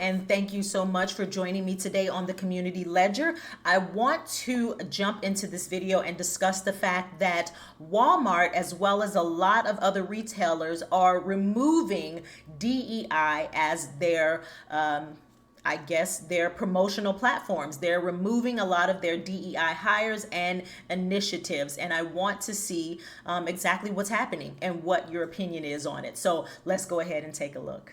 and thank you so much for joining me today on the Community Ledger. I want to jump into this video and discuss the fact that Walmart, as well as a lot of other retailers, are removing DEI as their their promotional platforms. They're removing a lot of their DEI hires and initiatives. And I want to see exactly what's happening and what your opinion is on it. So let's go ahead and take a look.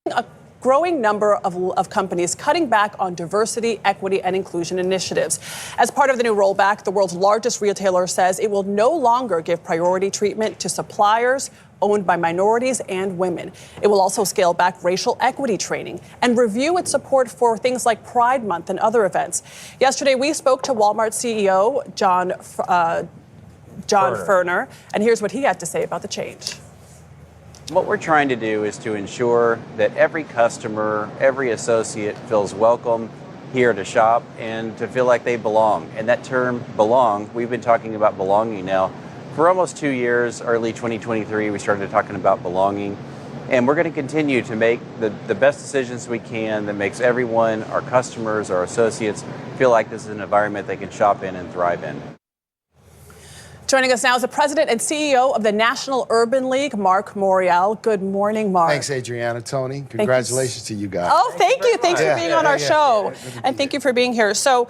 A growing number of companies cutting back on diversity, equity, and inclusion initiatives. As part of the new rollback, the world's largest retailer says it will no longer give priority treatment to suppliers owned by minorities and women. It will also scale back racial equity training and review its support for things like Pride Month and other events. Yesterday, we spoke to Walmart CEO John Furner, and here's what he had to say about the change. What we're trying to do is to ensure that every customer, every associate feels welcome here to shop and to feel like they belong. And that term belong, we've been talking about belonging now for almost 2 years. Early 2023, we started talking about belonging. And we're going to continue to make the best decisions we can that makes everyone, our customers, our associates, feel like this is an environment they can shop in and thrive in. Joining us now is the president and CEO of the National Urban League, Mark Morial. Good morning, Mark. Thanks, Adriana. Tony, congratulations to you guys. Oh, thank you. Thanks for being on our show. And thank you for being here. So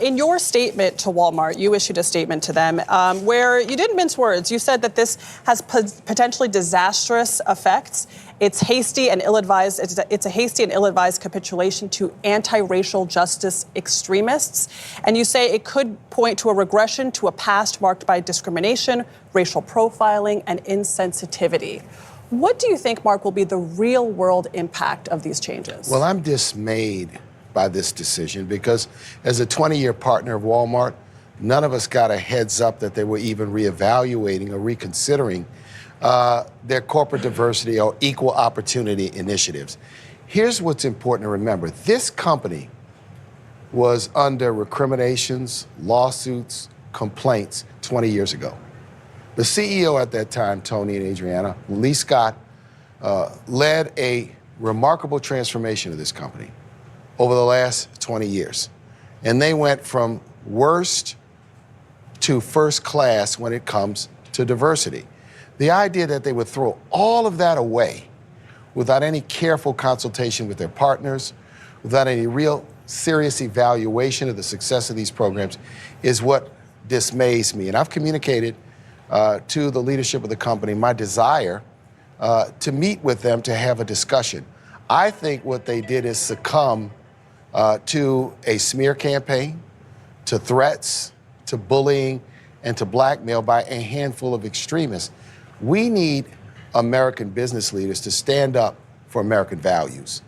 in your statement to Walmart, you issued a statement to them where you didn't mince words. You said that this has potentially disastrous effects. It's hasty and ill-advised. It's a hasty and ill-advised capitulation to anti-racial justice extremists. And you say it could point to a regression to a past marked by discrimination, racial profiling, and insensitivity. What do you think, Mark, will be the real-world impact of these changes? Well, I'm dismayed by this decision because as a 20-year partner of Walmart, none of us got a heads up that they were even reevaluating or reconsidering their corporate diversity or equal opportunity initiatives. Here's what's important to remember. This company was under recriminations, lawsuits, complaints 20 years ago. The CEO at that time, Tony and Adriana, Lee Scott, led a remarkable transformation of this company over the last 20 years. And they went from worst to first class when it comes to diversity. The idea that they would throw all of that away without any careful consultation with their partners, without any real serious evaluation of the success of these programs is what dismays me. And I've communicated to the leadership of the company my desire to meet with them to have a discussion. I think what they did is succumb to a smear campaign, to threats, to bullying, and to blackmail by a handful of extremists. We need American business leaders to stand up for American values.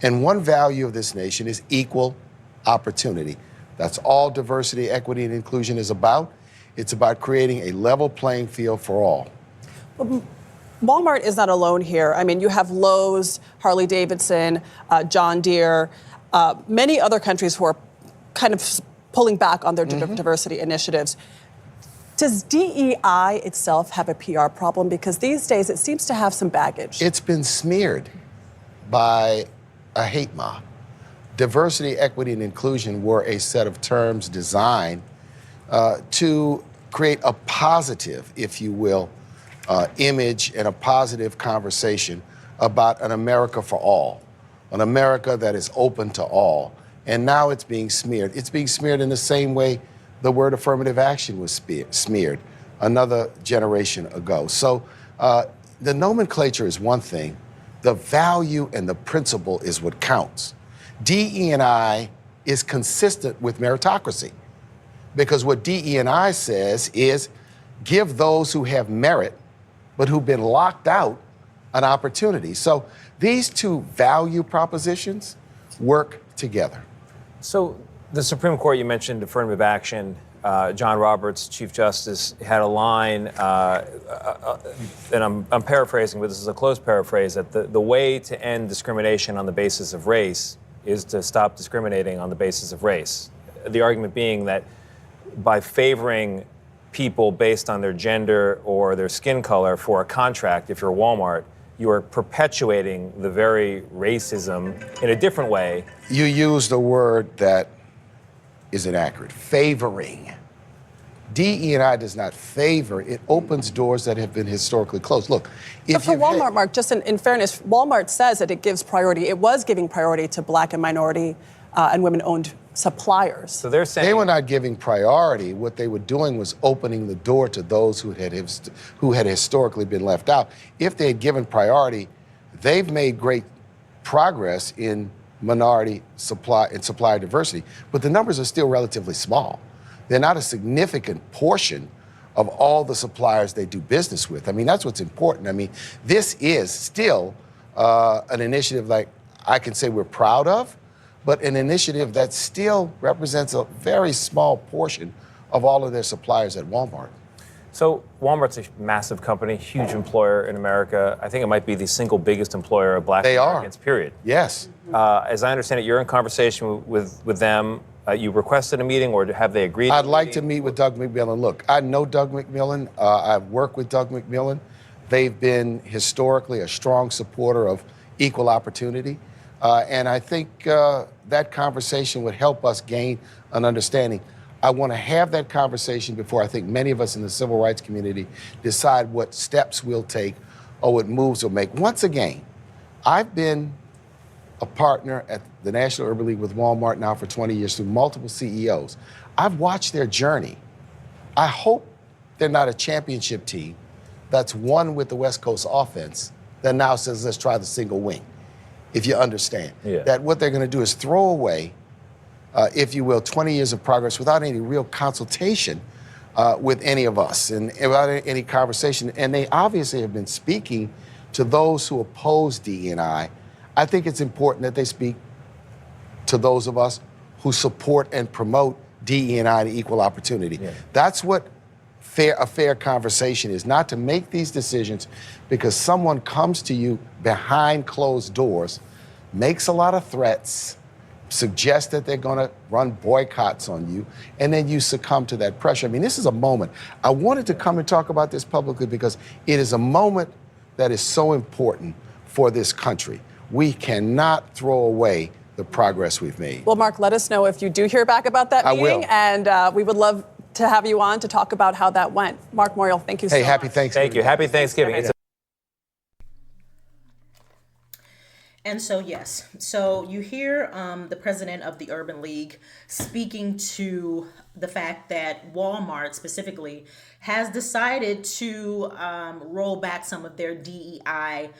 And one value of this nation is equal opportunity. That's all diversity, equity, and inclusion is about. It's about creating a level playing field for all. Well, Walmart is not alone here. I mean, you have Lowe's, Harley-Davidson, John Deere, many other countries who are kind of pulling back on their diversity initiatives. Does DEI itself have a PR problem? Because these days it seems to have some baggage. It's been smeared by a hate mob. Diversity, equity, and inclusion were a set of terms designed to create a positive, if you will, image and a positive conversation about an America for all, an America that is open to all. And now it's being smeared. It's being smeared in the same way the word affirmative action was smeared another generation ago. So the nomenclature is one thing. The value and the principle is what counts. DE&I is consistent with meritocracy because what DE&I says is give those who have merit but who've been locked out an opportunity. So these two value propositions work together. So the Supreme Court, you mentioned affirmative action. John Roberts, Chief Justice, had a line, and I'm paraphrasing, but this is a close paraphrase, that the way to end discrimination on the basis of race is to stop discriminating on the basis of race. The argument being that by favoring people based on their gender or their skin color for a contract, if you're Walmart, you're perpetuating the very racism in a different way. You used a word that is inaccurate, favoring. DE&I does not favor, it opens doors that have been historically closed. Look, but for Walmart, Mark, just in fairness, Walmart says that it gives priority, it was giving priority to Black and minority and women-owned suppliers. So they're saying they were not giving priority. What they were doing was opening the door to those who had historically been left out. If they had given priority, they've made great progress in minority supply and supplier diversity, but the numbers are still relatively small. They're not a significant portion of all the suppliers they do business with. I mean, that's what's important. I mean, this is still an initiative like I can say we're proud of, but an initiative that still represents a very small portion of all of their suppliers at Walmart. So Walmart's a massive company, huge employer in America. I think it might be the single biggest employer of Black Americans, period. Yes. As I understand it, you're in conversation with them. You requested a meeting, or have they agreed? I'd like to meet with Doug McMillon. Look, I know Doug McMillon. I've worked with Doug McMillon. They've been historically a strong supporter of equal opportunity. And I think that conversation would help us gain an understanding. I want to have that conversation before I think many of us in the civil rights community decide what steps we'll take or what moves we'll make. Once again, I've been a partner at the National Urban League with Walmart now for 20 years through multiple CEOs. I've watched their journey. I hope they're not a championship team that's won with the West Coast offense that now says, let's try the single wing, if you understand. Yeah. That what they're going to do is throw away, if you will, 20 years of progress without any real consultation with any of us and without any conversation. And they obviously have been speaking to those who oppose DE&I. I think it's important that they speak to those of us who support and promote DE&I and equal opportunity. Yeah. That's what a fair conversation is, not to make these decisions because someone comes to you behind closed doors, makes a lot of threats, suggests that they're going to run boycotts on you, and then you succumb to that pressure. I mean, this is a moment. I wanted to come and talk about this publicly because it is a moment that is so important for this country. We cannot throw away the progress we've made. Well, Mark, let us know if you do hear back about that meeting. I will. And we would love to have you on to talk about how that went. Mark Morial, thank you so much. Hey, happy Thanksgiving. Thank you. Happy Thanksgiving. And so, yes, so you hear the president of the Urban League speaking to the fact that Walmart specifically has decided to roll back some of their DEI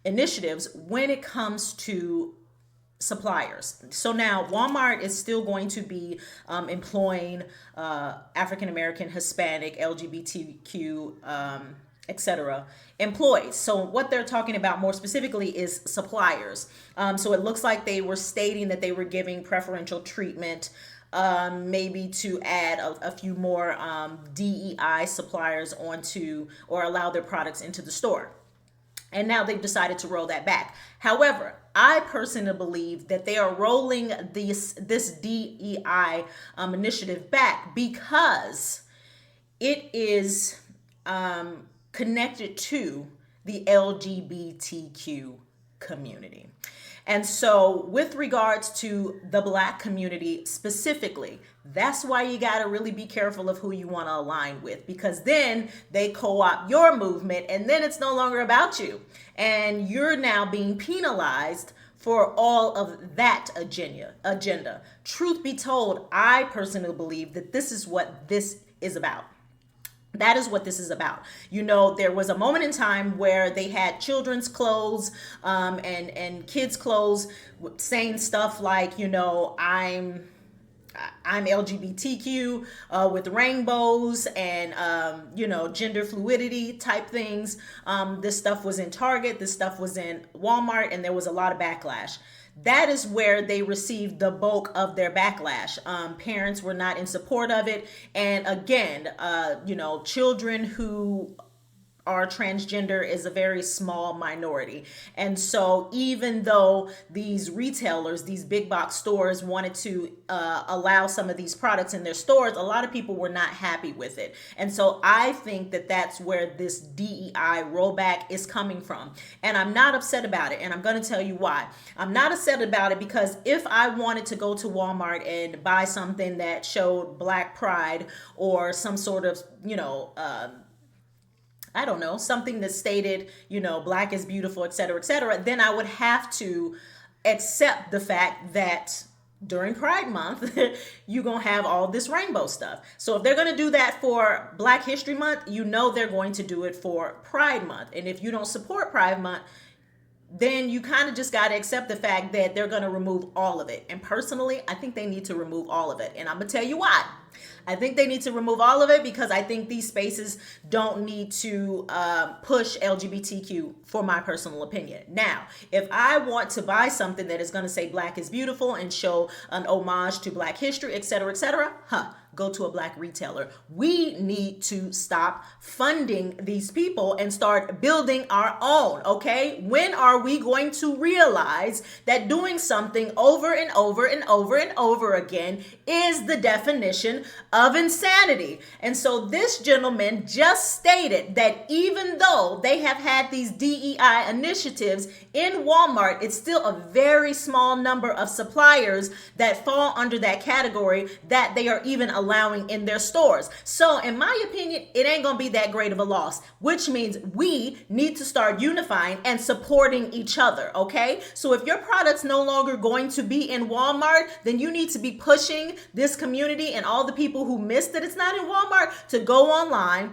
initiatives when it comes to suppliers. So now Walmart is still going to be employing African American, Hispanic, LGBTQ, etc. employees. So what they're talking about more specifically is suppliers. So it looks like they were stating that they were giving preferential treatment, maybe to add a few more DEI suppliers onto or allow their products into the store. And now they've decided to roll that back. However, I personally believe that they are rolling this DEI initiative back because it is connected to the LGBTQ community. And so with regards to the Black community specifically, that's why you got to really be careful of who you want to align with, because then they co-opt your movement and then it's no longer about you. And you're now being penalized for all of that agenda. Truth be told, I personally believe that this is what this is about. That is what this is about. You know, there was a moment in time where they had children's clothes and kids' clothes saying stuff like, you know, I'm LGBTQ with rainbows and, you know, gender fluidity type things. This stuff was in Target. This stuff was in Walmart, and there was a lot of backlash. That is where they received the bulk of their backlash. Parents were not in support of it. And again, you know, children who are transgender is a very small minority. And so even though these retailers, these big box stores wanted to allow some of these products in their stores, a lot of people were not happy with it. And so I think that that's where this DEI rollback is coming from. And I'm not upset about it. And I'm going to tell you why. I'm not upset about it because if I wanted to go to Walmart and buy something that showed Black pride or some sort of, I don't know, something that stated, Black is beautiful, et cetera, then I would have to accept the fact that during Pride Month, you're going to have all this rainbow stuff. So if they're going to do that for Black History Month, they're going to do it for Pride Month. And if you don't support Pride Month, then you kind of just got to accept the fact that they're going to remove all of it. And personally, I think they need to remove all of it. And I'm going to tell you why. I think they need to remove all of it because I think these spaces don't need to push LGBTQ, for my personal opinion. Now, if I want to buy something that is going to say Black is beautiful and show an homage to Black history, et cetera, go to a Black retailer. We need to stop funding these people and start building our own, okay? When are we going to realize that doing something over and over and over and over again is the definition of insanity? And so this gentleman just stated that even though they have had these DEI initiatives in Walmart, it's still a very small number of suppliers that fall under that category that they are even allowing in their stores. So in my opinion, it ain't gonna be that great of a loss, which means we need to start unifying and supporting each other, okay? So if your product's no longer going to be in Walmart, then you need to be pushing this community and all the people who missed that it's not in Walmart to go online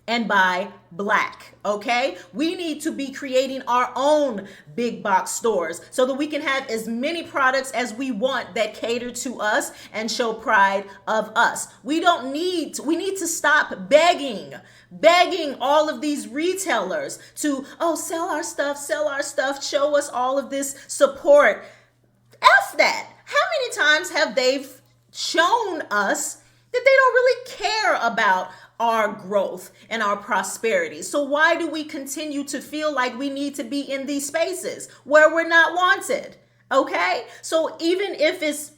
and buy Black, okay? We need to be creating our own big box stores so that we can have as many products as we want that cater to us and show pride of us. We need to stop begging all of these retailers to, sell our stuff, show us all of this support. F that. How many times have they shown us that they don't really care about our growth and our prosperity? So why do we continue to feel like we need to be in these spaces where we're not wanted? Okay? So even if it's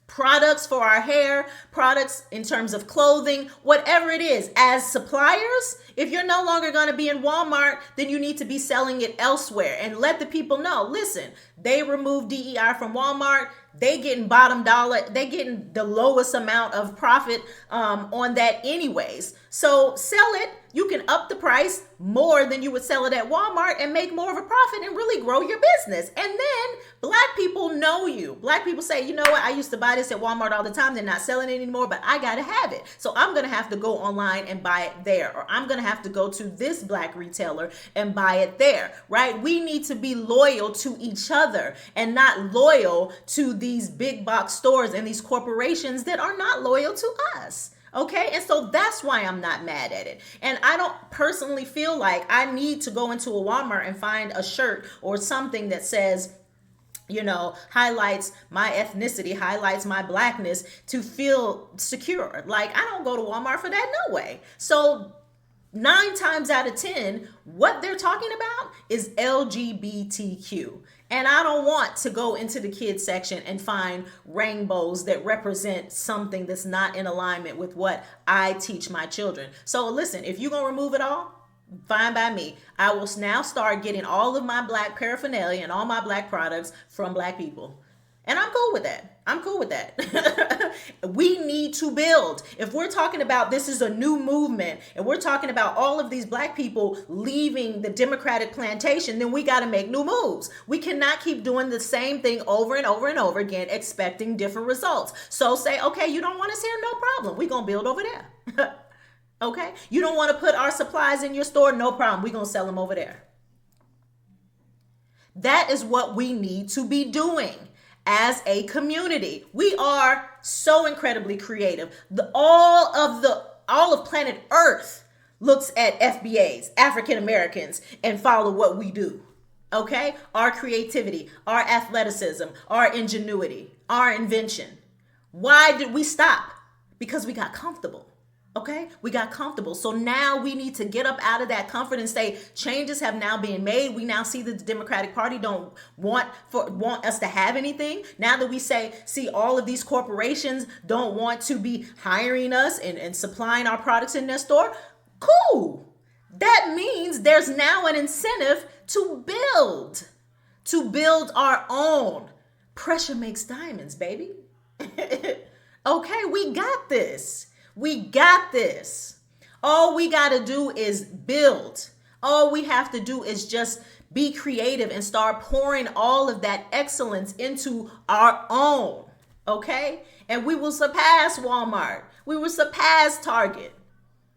products for our hair, products in terms of clothing, whatever it is, as suppliers, if you're no longer going to be in Walmart, then you need to be selling it elsewhere and let the people know, listen, they removed DEI from Walmart. They getting bottom dollar. They getting the lowest amount of profit on that anyways. So sell it. You can up the price more than you would sell it at Walmart and make more of a profit and really grow your business. And then Black people know you. Black people say, you know what? I used to buy this at Walmart all the time. They're not selling it anymore, but I got to have it. So I'm going to have to go online and buy it there. Or I'm going to have to go to this Black retailer and buy it there, right? We need to be loyal to each other and not loyal to these big box stores and these corporations that are not loyal to us. Okay, and so that's why I'm not mad at it. And I don't personally feel like I need to go into a Walmart and find a shirt or something that says, highlights my ethnicity, highlights my Blackness to feel secure. Like, I don't go to Walmart for that, no way. So 9 times out of 10, what they're talking about is LGBTQ. And I don't want to go into the kids section and find rainbows that represent something that's not in alignment with what I teach my children. So listen, if you're going to remove it all, fine by me. I will now start getting all of my Black paraphernalia and all my Black products from Black people. And I'm cool with that. We need to build. If we're talking about this is a new movement and we're talking about all of these Black people leaving the Democratic plantation, then we got to make new moves. We cannot keep doing the same thing over and over and over again, expecting different results. So say, okay, you don't want us here? No problem. We're going to build over there. Okay. You don't want to put our supplies in your store? No problem. We're going to sell them over there. That is what we need to be doing. As a community, we are so incredibly creative. All of planet Earth looks at FBAs, African Americans, and follow what we do. Okay? Our creativity, our athleticism, our ingenuity, our invention. Why did we stop? Because we got comfortable. Okay, we got comfortable. So now we need to get up out of that comfort and say changes have now been made. We now see that the Democratic Party don't want us to have anything. Now that we see all of these corporations don't want to be hiring us and supplying our products in their store. Cool. That means there's now an incentive to build our own. Pressure makes diamonds, baby. Okay, we got this. We got this. All we got to do is build. All we have to do is just be creative and start pouring all of that excellence into our own. Okay? And we will surpass Walmart. We will surpass Target.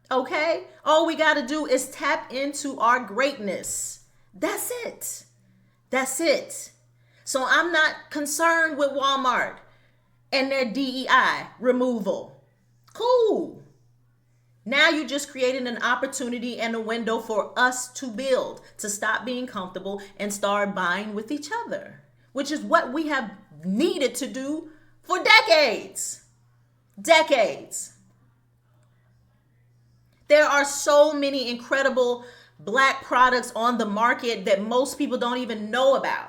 Okay? All we got to do is tap into our greatness. That's it. That's it. So I'm not concerned with Walmart and their DEI removal. Cool. Now you just created an opportunity and a window for us to build, to stop being comfortable and start buying with each other, which is what we have needed to do for decades. Decades. There are so many incredible Black products on the market that most people don't even know about.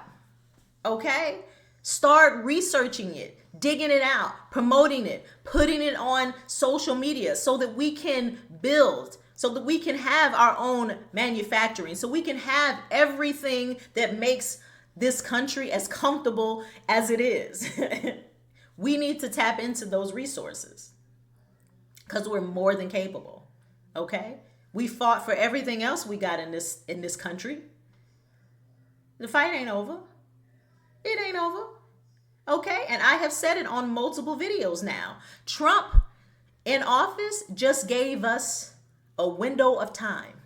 Okay? Start researching it, digging it out, promoting it, putting it on social media so that we can build, so that we can have our own manufacturing, so we can have everything that makes this country as comfortable as it is. We need to tap into those resources because we're more than capable. Okay? We fought for everything else we got in this country. The fight ain't over. It ain't over. Okay? And I have said it on multiple videos now. Trump in office just gave us a window of time,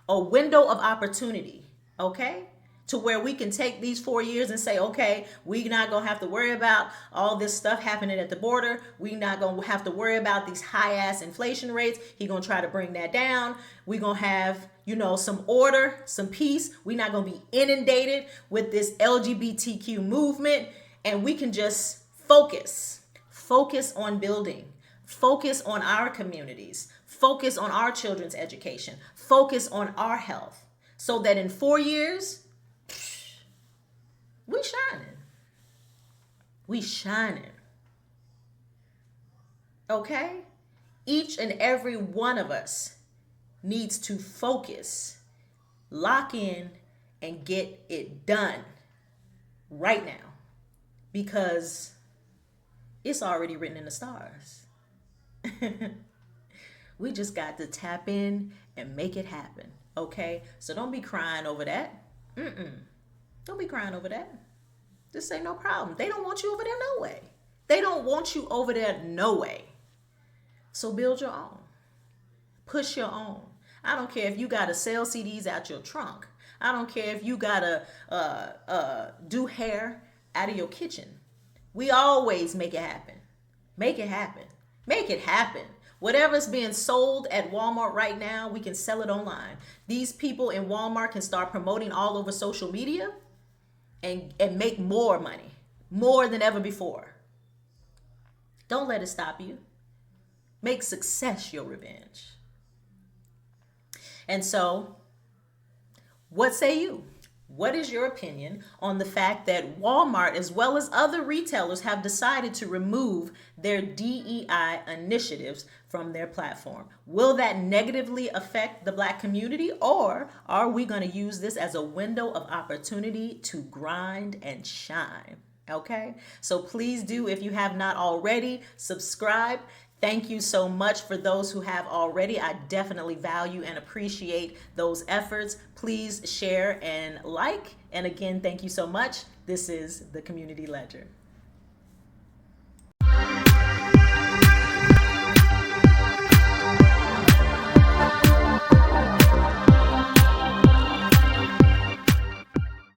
a window of opportunity, okay? To where we can take these 4 years and say, okay, we're not going to have to worry about all this stuff happening at the border. We're not going to have to worry about these high-ass inflation rates. He's going to try to bring that down. We're going to have, some order, some peace. We're not going to be inundated with this LGBTQ movement. And we can just focus on building, focus on our communities, focus on our children's education, focus on our health, so that in 4 years, we shining. We shining. Okay? Each and every one of us needs to focus, lock in, and get it done right now. Because it's already written in the stars. We just got to tap in and make it happen, okay? So don't be crying over that. Don't be crying over that. Just say no problem. They don't want you over there no way. They don't want you over there no way. So build your own. Push your own. I don't care if you got to sell CDs out your trunk. I don't care if you got to do hair out of your kitchen. We always make it happen. Make it happen. Make it happen. Whatever's being sold at Walmart right now, we can sell it online. These people in Walmart can start promoting all over social media and make more money, more than ever before. Don't let it stop you. Make success your revenge. And so, what say you? What is your opinion on the fact that Walmart, as well as other retailers, have decided to remove their DEI initiatives from their platform? Will that negatively affect the Black community, or are we going to use this as a window of opportunity to grind and shine? Okay, so please do, if you have not already, subscribe. Thank you so much for those who have already. I definitely value and appreciate those efforts. Please share and like. And again, thank you so much. This is the Community Ledger.